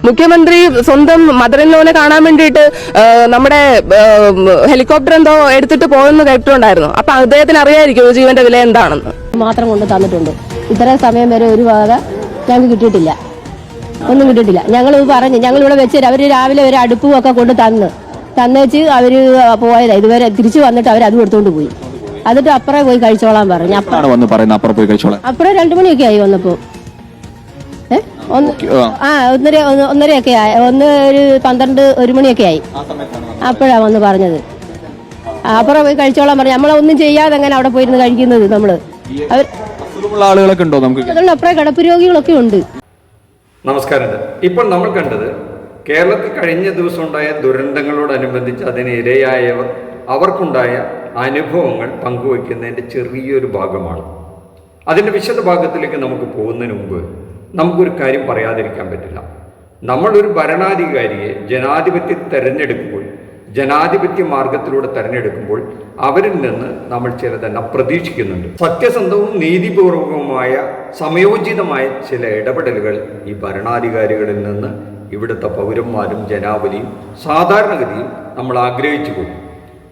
മുഖ്യമന്ത്രി സ്വന്തം മദറിൻലോനെ കാണാൻ വേണ്ടിയിട്ട് നമ്മുടെ ഹെലികോപ്റ്റർ എന്തോ എടുത്തിട്ട് പോയെന്ന് കേട്ടിട്ടുണ്ടായിരുന്നു. അപ്പൊ അദ്ദേഹത്തിന് അറിയായിരിക്കും ജീവന്റെ വില എന്താണെന്ന്. മാത്രം കൊണ്ട് തന്നിട്ടുണ്ട്. ഇത്രയും സമയം വരെ ഒരു വക ഞങ്ങൾക്ക് കിട്ടിയിട്ടില്ല, ഒന്നും കിട്ടിയിട്ടില്ല. ഞങ്ങൾ പറഞ്ഞു, ഞങ്ങളിവിടെ വെച്ച് അവർ രാവിലെ ഒരു അടുപ്പും ഒക്കെ കൊണ്ട് തന്നേച്ച് അവർ പോയത്. ഇതുവരെ തിരിച്ചു വന്നിട്ട് അവർ അത് എടുത്തുകൊണ്ട് പോയി. എന്നിട്ട് അപ്പുറം പോയി കഴിച്ചോളാൻ പറഞ്ഞു. അപ്പുറം 2 മണിയൊക്കെ ആയി വന്നപ്പോ. ഒന്നരയൊക്കെ ആയി, ഒരു 12-1 മണിയൊക്കെ ആയി. അപ്പോഴാ വന്ന് പറഞ്ഞത്. അപ്പുറം പോയി കഴിച്ചോളാൻ പറഞ്ഞു. നമ്മളൊന്നും ചെയ്യാതെ അങ്ങനെ അവിടെ പോയിരുന്ന് കഴിക്കുന്നത്. നമ്മള് ആളുകളൊക്കെ ഉണ്ടോ? നമുക്ക് അപ്പുറം കിടപ്പ് രോഗികളൊക്കെ ഉണ്ട്. നമസ്കാരം. ഇപ്പോൾ നമ്മൾ കണ്ടത് കേരളത്തിൽ കഴിഞ്ഞ ദിവസം ഉണ്ടായ ദുരന്തങ്ങളോടനുബന്ധിച്ച് അതിന് ഇരയായവർ അവർക്കുണ്ടായ അനുഭവങ്ങൾ പങ്കുവയ്ക്കുന്നതിൻ്റെ ചെറിയൊരു ഭാഗമാണ്. അതിൻ്റെ വിശദ ഭാഗത്തിലേക്ക് നമുക്ക് പോകുന്നതിന് മുമ്പ് നമുക്കൊരു കാര്യം പറയാതിരിക്കാൻ പറ്റില്ല. നമ്മളൊരു ഭരണാധികാരിയെ ജനാധിപത്യ മാർഗത്തിലൂടെ തെരഞ്ഞെടുക്കുമ്പോൾ അവരിൽ നിന്ന് നമ്മൾ ചിലതെല്ലാം പ്രതീക്ഷിക്കുന്നുണ്ട്. സത്യസന്ധവും നീതിപൂർവകവുമായ സമയോചിതമായ ചില ഇടപെടലുകൾ ഈ ഭരണാധികാരികളിൽ നിന്ന് ഇവിടുത്തെ പൗരന്മാരും ജനാവലിയും സാധാരണഗതിയിൽ നമ്മൾ ആഗ്രഹിച്ചു പോകും.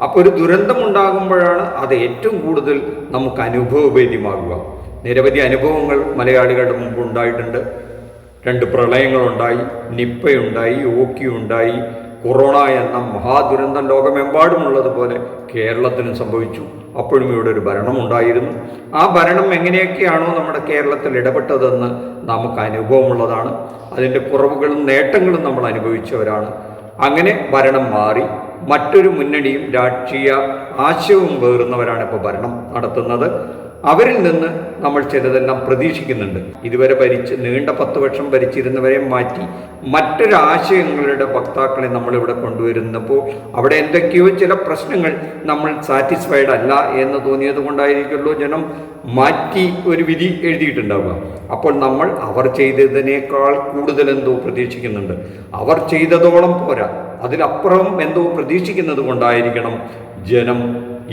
അപ്പോൾ ഒരു ദുരന്തമുണ്ടാകുമ്പോഴാണ് അത് ഏറ്റവും കൂടുതൽ നമുക്ക് അനുഭവവേദ്യമാകുക. നിരവധി അനുഭവങ്ങൾ മലയാളികളുടെ മുമ്പ് ഉണ്ടായിട്ടുണ്ട്. 2 പ്രളയങ്ങളുണ്ടായി, നിപ്പയുണ്ടായി, ഓക്കിയുണ്ടായി, കൊറോണ എന്ന മഹാദുരന്തം ലോകമെമ്പാടുമുള്ളതുപോലെ കേരളത്തിനും സംഭവിച്ചു. അപ്പോഴും ഇവിടെ ഒരു ഭരണമുണ്ടായിരുന്നു. ആ ഭരണം എങ്ങനെയൊക്കെയാണോ നമ്മുടെ കേരളത്തിൽ ഇടപെട്ടതെന്ന് നമുക്ക് അനുഭവമുള്ളതാണ്. അതിൻ്റെ കുറവുകളും നേട്ടങ്ങളും നമ്മൾ അനുഭവിച്ചവരാണ്. അങ്ങനെ ഭരണം മാറി മറ്റൊരു മുന്നണിയും രാഷ്ട്രീയ ആശയവും വേറുന്നവരാണ് ഇപ്പോൾ ഭരണം നടത്തുന്നത്. അവരിൽ നിന്ന് നമ്മൾ ചിലതെല്ലാം പ്രതീക്ഷിക്കുന്നുണ്ട്. ഇതുവരെ നീണ്ട 10 വർഷം ഭരിച്ചിരുന്നവരെ മാറ്റി മറ്റൊരാശയങ്ങളുടെ വക്താക്കളെ നമ്മളിവിടെ കൊണ്ടുവരുന്നപ്പോൾ അവിടെ എന്തൊക്കെയോ ചില പ്രശ്നങ്ങൾ നമ്മൾ സാറ്റിസ്ഫൈഡ് അല്ല എന്ന് തോന്നിയത് കൊണ്ടായിരിക്കുമല്ലോ ജനം മാറ്റി ഒരു വിധി എഴുതിയിട്ടുണ്ടാവുക. അപ്പോൾ നമ്മൾ അവർ ചെയ്തതിനേക്കാൾ കൂടുതൽ എന്തോ പ്രതീക്ഷിക്കുന്നുണ്ട്. അവർ ചെയ്തതോളം പോരാ, അതിലപ്പുറം എന്തോ പ്രതീക്ഷിക്കുന്നത് കൊണ്ടായിരിക്കണം ജനം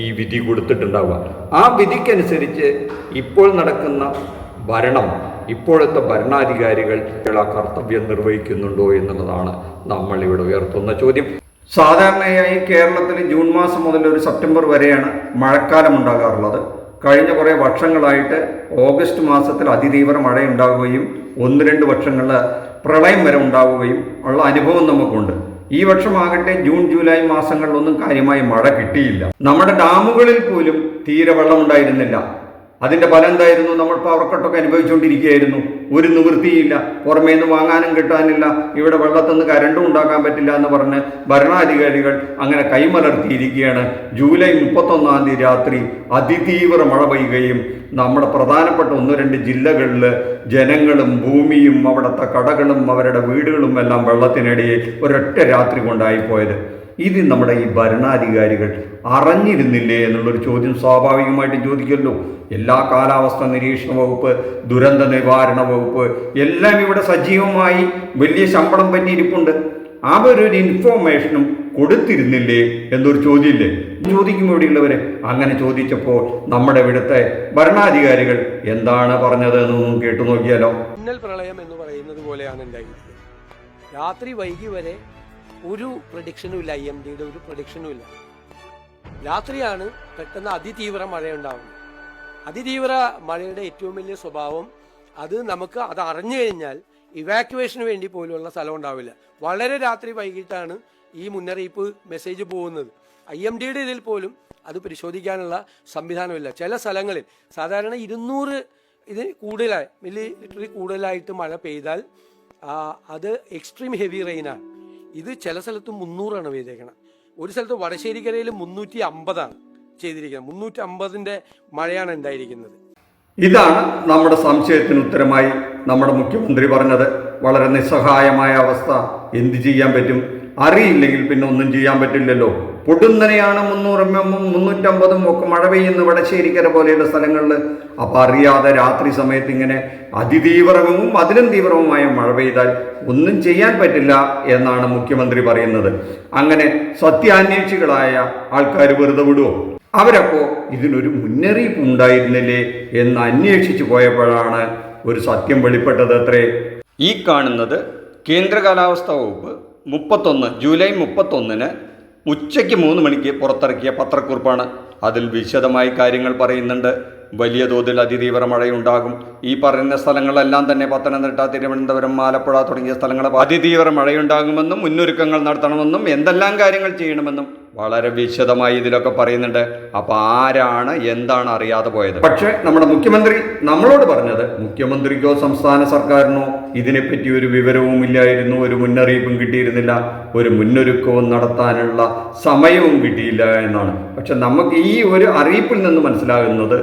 ഈ വിധി കൊടുത്തിട്ടുണ്ടാവുക. ആ വിധിക്കനുസരിച്ച് ഇപ്പോൾ നടക്കുന്ന ഭരണം, ഇപ്പോഴത്തെ ഭരണാധികാരികൾ ആ കർത്തവ്യം നിർവഹിക്കുന്നുണ്ടോ എന്നുള്ളതാണ് നമ്മൾ ഇവിടെ ഉയർത്തുന്ന ചോദ്യം. സാധാരണയായി കേരളത്തിൽ ജൂൺ മാസം മുതൽ ഒരു സെപ്റ്റംബർ വരെയാണ് മഴക്കാലം ഉണ്ടാകാറുള്ളത്. കഴിഞ്ഞ കുറേ വർഷങ്ങളായിട്ട് ഓഗസ്റ്റ് മാസത്തിൽ അതിതീവ്ര മഴയുണ്ടാവുകയും 1-2 വർഷങ്ങളിൽ പ്രളയം വരെ ഉണ്ടാവുകയും ഉള്ള അനുഭവം നമുക്കുണ്ട്. ഈ വർഷമാകട്ടെ ജൂൺ ജൂലൈ മാസങ്ങളിലൊന്നും കാര്യമായി മഴ കിട്ടിയില്ല. നമ്മുടെ ഡാമുകളിൽ പോലും തീരെ വെള്ളം ഉണ്ടായിരുന്നില്ല. അതിൻ്റെ ഫലം എന്തായിരുന്നു? നമ്മൾ പവർ കട്ടൊക്കെ അനുഭവിച്ചുകൊണ്ടിരിക്കുകയായിരുന്നു. ഒരു നിവൃത്തിയില്ല, പുറമേ നിന്ന് വാങ്ങാനും കിട്ടാനില്ല, ഇവിടെ വെള്ളത്തിന്ന് കരണ്ടും ഉണ്ടാക്കാൻ പറ്റില്ല എന്ന് പറഞ്ഞ് ഭരണാധികാരികൾ അങ്ങനെ കൈമലർത്തിയിരിക്കുകയാണ്. ജൂലൈ 31-ാം തീയതി രാത്രി അതിതീവ്ര മഴ പെയ്യുകയും നമ്മുടെ പ്രധാനപ്പെട്ട 1-2 ജില്ലകളിൽ ജനങ്ങളും ഭൂമിയും അവിടുത്തെ കടകളും അവരുടെ വീടുകളും എല്ലാം വെള്ളത്തിനിടയിൽ ഒരൊറ്റ രാത്രി കൊണ്ടായിപ്പോയത്. ഇത് നമ്മുടെ ഈ ഭരണാധികാരികൾ അറിഞ്ഞിരുന്നില്ലേ എന്നുള്ളൊരു ചോദ്യം സ്വാഭാവികമായിട്ടും ചോദിക്കുമല്ലോ. എല്ലാ കാലാവസ്ഥ നിരീക്ഷണ വകുപ്പ്, ദുരന്ത നിവാരണ വകുപ്പ് എല്ലാം ഇവിടെ സജീവമായി വലിയ ശമ്പളം പറ്റിയിരിപ്പുണ്ട്. അവരൊരു ഇൻഫോർമേഷനും കൊടുത്തിരുന്നില്ലേ എന്നൊരു ചോദ്യമില്ലേ? ചോദിക്കും ഇവിടെയുള്ളവരെ. അങ്ങനെ ചോദിച്ചപ്പോൾ നമ്മുടെ ഇവിടുത്തെ ഭരണാധികാരികൾ എന്താണ് പറഞ്ഞത് എന്നൊന്നും കേട്ടു നോക്കിയാലോ. മിന്നൽ പ്രളയം എന്ന് പറയുന്നത് പോലെയാണ് ഉണ്ടായിരുന്നത്. രാത്രി വൈകി വരെ ഒരു പ്രഡിക്ഷനും ഇല്ല, IMDയുടെ ഒരു പ്രഡിക്ഷനും ഇല്ല. രാത്രിയാണ് പെട്ടെന്ന് അതിതീവ്ര മഴയുണ്ടാവുന്നത്. അതിതീവ്ര മഴയുടെ ഏറ്റവും വലിയ സ്വഭാവം അത് അറിഞ്ഞു കഴിഞ്ഞാൽ ഇവാക്യുവേഷന് വേണ്ടി പോലുള്ള സ്ഥലം ഉണ്ടാവില്ല. വളരെ രാത്രി വൈകിട്ടാണ് ഈ മുന്നറിയിപ്പ് മെസ്സേജ് പോകുന്നത്. IMDയുടെ ഇതിൽ പോലും അത് പരിശോധിക്കാനുള്ള സംവിധാനമില്ല. ചില സ്ഥലങ്ങളിൽ സാധാരണ 200 ഇതിന് കൂടുതലായി മില്ലിമീറ്റർ കൂടുതലായിട്ട് മഴ പെയ്താൽ അത് എക്സ്ട്രീം ഹെവി റെയിനാണ്. ഇത് ചില സ്ഥലത്ത് 300 പെയ്തേക്കണം. ഒരു സ്ഥലത്ത് വടശ്ശേരിക്കരയിൽ 350 ചെയ്തിരിക്കുന്നത്. 350 മഴയാണ് ഉണ്ടായിരിക്കുന്നത്. ഇതാണ് നമ്മുടെ സംശയത്തിന് ഉത്തരമായി നമ്മുടെ മുഖ്യമന്ത്രി പറഞ്ഞത്. വളരെ നിസ്സഹായമായ അവസ്ഥ. എന്ത് ചെയ്യാൻ പറ്റും? അറിയില്ലെങ്കിൽ പിന്നെ ഒന്നും ചെയ്യാൻ പറ്റില്ലല്ലോ. പൊടുന്നനെയാണ് 300-350 ഒക്കെ മഴ പെയ്യുന്ന വടശ്ശേരിക്കര പോലെയുള്ള സ്ഥലങ്ങളിൽ. അപ്പം അറിയാതെ രാത്രി സമയത്ത് ഇങ്ങനെ അതിതീവ്രവും അതിലും തീവ്രവുമായ മഴ പെയ്താൽ ഒന്നും ചെയ്യാൻ പറ്റില്ല എന്നാണ് മുഖ്യമന്ത്രി പറയുന്നത്. അങ്ങനെ സത്യാന്വേഷികളായ ആൾക്കാർ വെറുതെ വിടുമോ? അവരപ്പോൾ ഇതിനൊരു മുന്നറിയിപ്പ് ഉണ്ടായിരുന്നില്ലേ എന്ന് അന്വേഷിച്ചു പോയപ്പോഴാണ് ഒരു സത്യം വെളിപ്പെട്ടത്. അത്രേ. ഈ കാണുന്നത് കേന്ദ്ര കാലാവസ്ഥാ വകുപ്പ് ജൂലൈ 31 ഉച്ചയ്ക്ക് 3 മണിക്ക് പുറത്തിറക്കിയ പത്രക്കുറിപ്പാണ്. അതിൽ വിശദമായി കാര്യങ്ങൾ പറയുന്നുണ്ട്. വലിയ തോതിൽ അതിതീവ്ര മഴയുണ്ടാകും. ഈ പറയുന്ന സ്ഥലങ്ങളെല്ലാം തന്നെ പത്തനംതിട്ട, തിരുവനന്തപുരം, ആലപ്പുഴ തുടങ്ങിയ സ്ഥലങ്ങൾ അതിതീവ്ര മഴയുണ്ടാകുമെന്നും മുന്നൊരുക്കങ്ങൾ നടത്തണമെന്നും എന്തെല്ലാം കാര്യങ്ങൾ ചെയ്യണമെന്നും വളരെ വിശദമായി ഇതിലൊക്കെ പറയുന്നുണ്ട്. അപ്പോൾ ആരാണ് എന്താണ് അറിയാതെ പോയത്? പക്ഷേ നമ്മുടെ മുഖ്യമന്ത്രി നമ്മളോട് പറഞ്ഞത്, മുഖ്യമന്ത്രിക്കോ സംസ്ഥാന സർക്കാരിനോ ഇതിനെപ്പറ്റി ഒരു വിവരവും ഇല്ലായിരുന്നു, ഒരു മുന്നറിയിപ്പും കിട്ടിയിരുന്നില്ല, ഒരു മുന്നൊരുക്കവും നടത്താനുള്ള സമയവും കിട്ടിയില്ല എന്നാണ്. പക്ഷെ നമുക്ക് ഈ ഒരു അറിയിപ്പിൽ നിന്ന് മനസ്സിലാകുന്നത്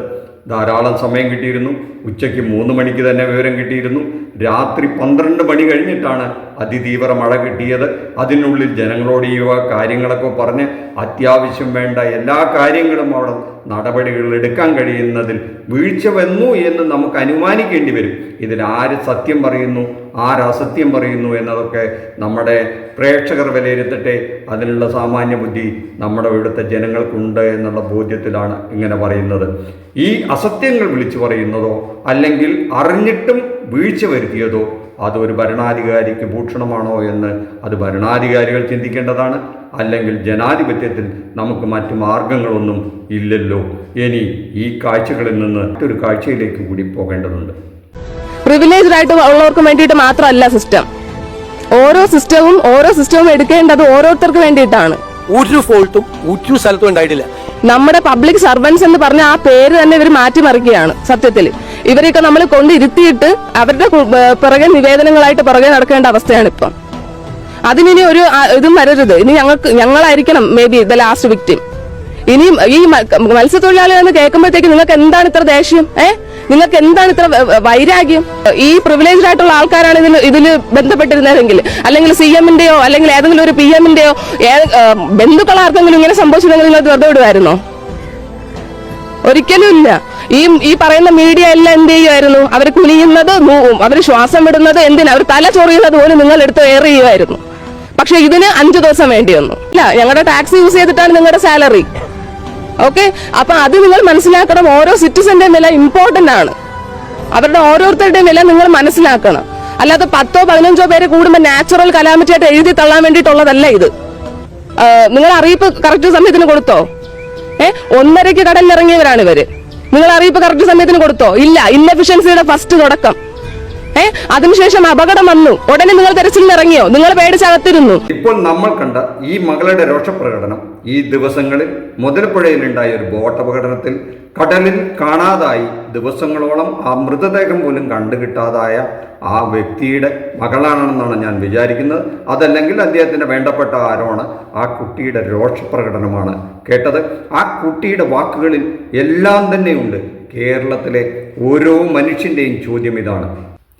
ധാരാളം സമയം കിട്ടിയിരുന്നു. ഉച്ചയ്ക്ക് 3 മണിക്ക് തന്നെ വിവരം കിട്ടിയിരുന്നു. രാത്രി 12 മണി കഴിഞ്ഞിട്ടാണ് അതിതീവ്ര മഴ കിട്ടിയത്. അതിനുള്ളിൽ ജനങ്ങളോട് ഈ കാര്യങ്ങളൊക്കെ പറഞ്ഞ് അത്യാവശ്യം വേണ്ട എല്ലാ കാര്യങ്ങളും അവിടെ നടപടികൾ എടുക്കാൻ കഴിയുന്നതിൽ വീഴ്ച വന്നു എന്ന് നമുക്ക് അനുമാനിക്കേണ്ടി വരും. ഇതിൽ ആര് സത്യം പറയുന്നു, ആര് അസത്യം പറയുന്നു എന്നതൊക്കെ നമ്മുടെ പ്രേക്ഷകർ വിലയിരുത്തട്ടെ. അതിനുള്ള സാമാന്യ ബുദ്ധി നമ്മുടെ ഇവിടുത്തെ ജനങ്ങൾക്കുണ്ട് എന്നുള്ള ബോധ്യത്തിലാണ് ഇങ്ങനെ പറയുന്നത്. ഈ അസത്യങ്ങൾ വിളിച്ചു പറയുന്നതോ അല്ലെങ്കിൽ അറിഞ്ഞിട്ടും വീഴ്ച വരുത്തിയതോ അതൊരു ഭരണാധികാരിക്ക് ഭൂഷണമാണോ എന്ന് അത് ഭരണാധികാരികൾ ചിന്തിക്കേണ്ടതാണ്. അല്ലെങ്കിൽ ജനാധിപത്യത്തിൽ നമുക്ക് മറ്റു മാർഗങ്ങളൊന്നും ഇല്ലല്ലോ. ഇനി ഈ കാഴ്ചകളിൽ നിന്ന് മറ്റൊരു കാഴ്ചയിലേക്ക് കൂടി പോകേണ്ടതുണ്ട്. പ്രിവിലേജ്ഡ് ആയിട്ട് ഉള്ളവർക്ക് വേണ്ടിയിട്ട് മാത്രമല്ല സിസ്റ്റം. ഓരോ സിസ്റ്റവും എടുക്കേണ്ടത് ഓരോരുത്തർക്ക് വേണ്ടിയിട്ടാണ്. ഒരു ഫോൾട്ടും ഒരു സ്ഥലത്തും ഉണ്ടായിട്ടില്ല. നമ്മുടെ പബ്ലിക് സർവൻസ് എന്ന് പറഞ്ഞ ആ പേര് തന്നെ ഇവർ മാറ്റിമറിക്കുകയാണ്. സത്യത്തിൽ ഇവരെയൊക്കെ നമ്മൾ കൊണ്ടിരുത്തിയിട്ട് അവരുടെ പിറകെ നിവേദനങ്ങളായിട്ട് പിറകെ നടക്കേണ്ട അവസ്ഥയാണ് ഇപ്പം. അതിനി ഒരു ഇതും വരരുത്. ഇനി ഞങ്ങളായിരിക്കണം may be the last victim. ഇനി ഈ മത്സ്യത്തൊഴിലാളികൾ എന്ന് കേൾക്കുമ്പോഴത്തേക്ക് നിങ്ങൾക്ക് എന്താണ് ഇത്ര ദേഷ്യം? നിങ്ങൾക്ക് എന്താണ് ഇത്ര വൈരാഗ്യം? ഈ പ്രിവിലേജ്ഡ് ആയിട്ടുള്ള ആൾക്കാരാണ് ഇതിൽ ബന്ധപ്പെട്ടിരുന്നതെങ്കിൽ, അല്ലെങ്കിൽ CM-ന്റെയോ അല്ലെങ്കിൽ ഏതെങ്കിലും ഒരു PM-ന്റെയോ ബന്ധുക്കൾ ആർക്കെങ്കിലും ഇങ്ങനെ സംഭവിച്ചിരുന്നെങ്കിൽ നിങ്ങൾ വെറുതെ വിടുമായിരുന്നോ? ഒരിക്കലും ഇല്ല. ഈ പറയുന്ന മീഡിയ എല്ലാം എന്ത് ചെയ്യുമായിരുന്നു? അവർ കുനിയുന്നത്, അവർ ശ്വാസം വിടുന്നത് എന്തിനാ? അവർ തല ചൊറിയുന്നത് പോലും നിങ്ങൾ എടുത്ത് എയർ ചെയ്യുമായിരുന്നു. പക്ഷെ ഇതിന് 5 ദിവസം വേണ്ടി വന്നു. ഇല്ല, ഞങ്ങളുടെ ടാക്സ് യൂസ് ചെയ്തിട്ടാണ് നിങ്ങളുടെ സാലറി. ഓക്കെ, അപ്പൊ അത് നിങ്ങൾ മനസ്സിലാക്കണം. ഓരോ സിറ്റിസന്റെയും വില ഇമ്പോർട്ടന്റ് ആണ്. അവരുടെ ഓരോരുത്തരുടെയും വില നിങ്ങൾ മനസ്സിലാക്കണം. അല്ലാതെ 10-15 പേര് കൂടുമ്പോൾ നാച്ചുറൽ കലാമിറ്റി ആയിട്ട് എഴുതി തള്ളാൻ വേണ്ടിയിട്ടുള്ളതല്ല ഇത്. നിങ്ങൾ അറിയിപ്പ് കറക്റ്റ് സമയത്തിന് കൊടുത്തോ? 1:30 കടലിലിറങ്ങിയവരാണ് ഇവര്. നിങ്ങൾ അറിയിപ്പ് കറക്റ്റ് സമയത്തിന് കൊടുത്തോ? ഇല്ല. ഇൻഎഫിഷ്യൻസിയുടെ ഫസ്റ്റ് തുടക്കം. അതിനുശേഷം അപകടം വന്നു, ഉടനെ നിങ്ങൾ തെരച്ചിലിന് ഇറങ്ങിയോ? നിങ്ങൾ പേടിച്ചകത്തിരുന്നു. ഇപ്പോൾ നമ്മൾ കണ്ട ഈ മകളുടെ രോഷപ്രകടനം ഈ ദിവസങ്ങളിൽ മുതലപ്പുഴയിലുണ്ടായ ഒരു ബോട്ട് അപകടനത്തിൽ കടലിൽ കാണാതായി ദിവസങ്ങളോളം ആ മൃതദേഹം പോലും കണ്ടുകിട്ടാതായ ആ വ്യക്തിയുടെ മകളാണെന്നാണ് ഞാൻ വിചാരിക്കുന്നത്. അതല്ലെങ്കിൽ അദ്ദേഹത്തിൻ്റെ വേണ്ടപ്പെട്ട ആരോണ്. ആ കുട്ടിയുടെ രോഷപ്രകടനമാണ് കേട്ടത്. ആ കുട്ടിയുടെ വാക്കുകളിൽ എല്ലാം തന്നെയുണ്ട്. കേരളത്തിലെ ഓരോ മനുഷ്യൻ്റെയും ചോദ്യം ഇതാണ്.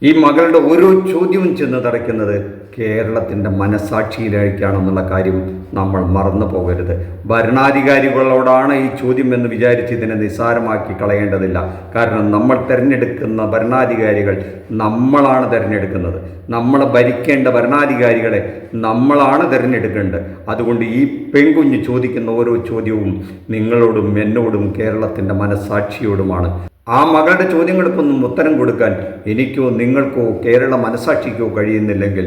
ഈ മകളുടെ ഓരോ ചോദ്യവും ചെന്ന് തറയ്ക്കുന്നത് കേരളത്തിൻ്റെ മനസ്സാക്ഷിയിലേക്കാണെന്നുള്ള കാര്യം നമ്മൾ മറന്നു പോകരുത്. ഭരണാധികാരികളോടാണ് ഈ ചോദ്യം എന്ന് വിചാരിച്ച് ഇതിനെ നിസ്സാരമാക്കി കളയേണ്ടതില്ല. കാരണം നമ്മൾ തിരഞ്ഞെടുക്കുന്ന ഭരണാധികാരികൾ നമ്മളാണ് തിരഞ്ഞെടുക്കുന്നത്. നമ്മളെ ഭരിക്കേണ്ട ഭരണാധികാരികളെ നമ്മളാണ് തിരഞ്ഞെടുക്കേണ്ടത്. അതുകൊണ്ട് ഈ പെൺകുഞ്ഞ് ചോദിക്കുന്ന ഓരോ ചോദ്യവും നിങ്ങളോടും എന്നോടും കേരളത്തിൻ്റെ മനസ്സാക്ഷിയോടുമാണ്. ആ മകളുടെ ചോദ്യങ്ങൾക്കൊന്നും ഉത്തരം കൊടുക്കാൻ എനിക്കോ നിങ്ങൾക്കോ കേരള മനസ്സാക്ഷിക്കോ കഴിയുന്നില്ലെങ്കിൽ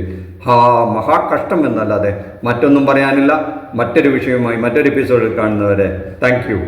മഹാകഷ്ടം എന്നല്ലാതെ മറ്റൊന്നും പറയാനില്ല. മറ്റൊരു വിഷയവുമായി മറ്റൊരു എപ്പിസോഡിൽ കാണുന്നവരെ താങ്ക് യു.